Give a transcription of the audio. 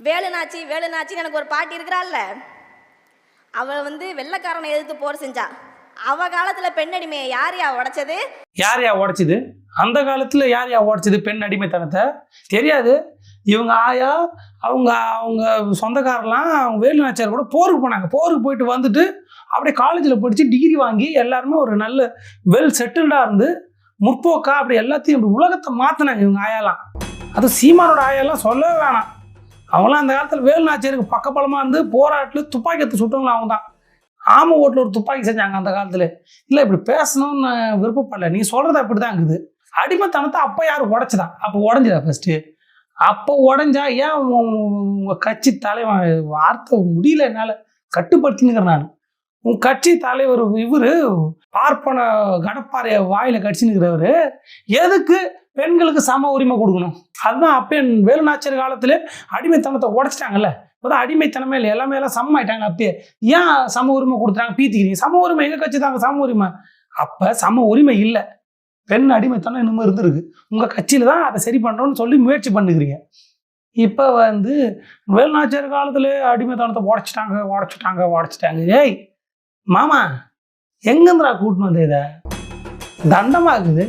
வேலுநாச்சி வேலுநாச்சின்னு எனக்கு ஒரு பாட்டி இருக்கிறாள்ல, அவள் வந்து வெள்ளைக்காரனை எதிர்த்து போர் செஞ்சா. அவ காலத்துல பெண் அடிமையை யாரையா உடைச்சது? யாரையா உடைச்சது? அந்த காலத்துல யாரையா உடைச்சது பெண் அடிமைத்தனத்தை? தெரியாது. இவங்க ஆயா அவங்க அவங்க சொந்தக்காரெல்லாம் அவங்க வேலுநாச்சியார் கூட போருக்கு போனாங்க. போருக்கு போயிட்டு வந்துட்டு அப்படியே காலேஜில் படித்து டிகிரி வாங்கி எல்லாருமே ஒரு நல்ல வெல் செட்டில்டாக இருந்து முற்போக்கா அப்படி எல்லாத்தையும் அப்படி உலகத்தை மாற்றினாங்க இவங்க ஆயாலாம். அது சீமானோட ஆயாலாம் சொல்லவே வேணாம். அவங்களாம் அந்த காலத்தில் வேலுநாச்சியாருக்கு பக்கபலமாக இருந்து போராட்டில் துப்பாக்கி எடுத்து சுட்டவங்களும் அவங்க தான். ஆமை ஓட்டில் ஒரு துப்பாக்கி செஞ்சாங்க அந்த காலத்தில். இல்லை இப்படி பேசணும்னு விருப்பப்படல, நீ சொல்கிறது அப்படி தான் இருக்குது. அடிமைத்தனத்தை அப்போ யார் உடைச்சதா? அப்போ உடஞ்சுதா ஃபஸ்ட்டு? அப்போ உடஞ்சா ஏன் உங்கள் கட்சி தலைவன் வார்த்தை முடியல என்னால் கட்டுப்படுத்தினுக்கிறேன் நான். உன் கட்சி தலைவர் இவர் பார்ப்பன கடப்பாறைய வாயில் கடிச்சுன்னுக்கிறவர் எதுக்கு பெண்களுக்கு சம உரிமை கொடுக்கணும்? அதுதான் அப்போ வேலுநாச்சியார் காலத்தில் அடிமைத்தனத்தை உடைச்சிட்டாங்கல்ல. இப்போதான் அடிமைத்தனமே இல்லை, எல்லாமே எல்லாம் சமமாயிட்டாங்க. அப்பயே ஏன் சம உரிமை கொடுத்துட்டாங்க? பீத்திக்கிறீங்க. சம உரிமை எங்கள் கட்சி தாங்க சம உரிமை. அப்போ சம உரிமை இல்லை, பெண் அடிமைத்தனம் இன்னும் இருந்திருக்கு. உங்கள் கட்சியில் தான் அதை சரி பண்ணுறோன்னு சொல்லி முயற்சி பண்ணுகிறீங்க. இப்போ வந்து வேலுநாச்சியார் காலத்தில் அடிமைத்தனத்தை உடைச்சிட்டாங்க. ஏய் மாமா, எங்கேருந்துடா கூட்டின்னு வந்து இதை? தண்டமாக இருக்குது.